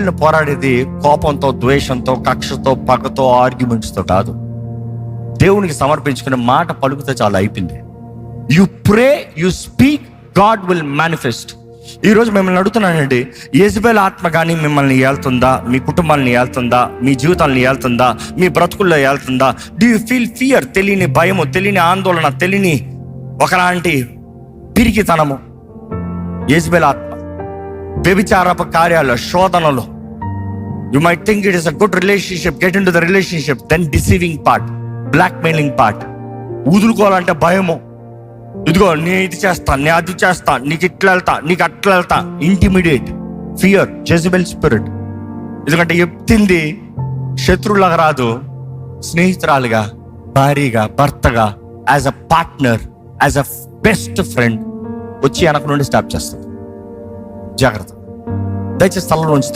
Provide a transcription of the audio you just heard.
యెజబెల్ని పోరాడేది కోపంతో, ద్వేషంతో, కక్షతో, పగతో, ఆర్గ్యుమెంట్స్తో కాదు. దేవునికి సమర్పించుకునే మాట పలుకుతే చాలా అయిపోయింది. You pray, you speak, God will manifest. ఈరోజు మిమ్మల్ని అడుగుతున్నానండి, యెజబెల్ ఆత్మ కానీ మిమ్మల్ని ఏళ్తుందా? మీ కుటుంబాన్ని ఏళ్తుందా? మీ జీవితాన్ని ఏళ్తుందా? మీ బ్రతుకుల్లో ఏళ్తుందా? Do you feel fear? తెలియని భయము, తెలియని ఆందోళన, తెలియని ఒకలాంటి పిరికితనము. యెజబెల్ ఆత్మ వ్యభిచారపు కార్యాలు, శోధనలు. You might think it is a good relationship, get into the relationship, then deceiving part, blackmailing part. ఊదుకోవాలంటే భయము. ఇదిగో నేను ఇది చేస్తా, నేను అది చేస్తా, నీకు ఇట్లా వెళ్తా, నీకు అట్లా వెళ్తా. Intimidate, fear, Jezebel spirit. ఎందుకంటే చెప్తుంది శత్రువులాగా రాదు, స్నేహితురాలుగా, భార్యగా, భర్తగా, as a partner, as a best friend వచ్చి వెనక నుండి స్టాప్ చేస్తుంది. జాగ్రత్త. దయచేసి తలలో ఉంచుతాం.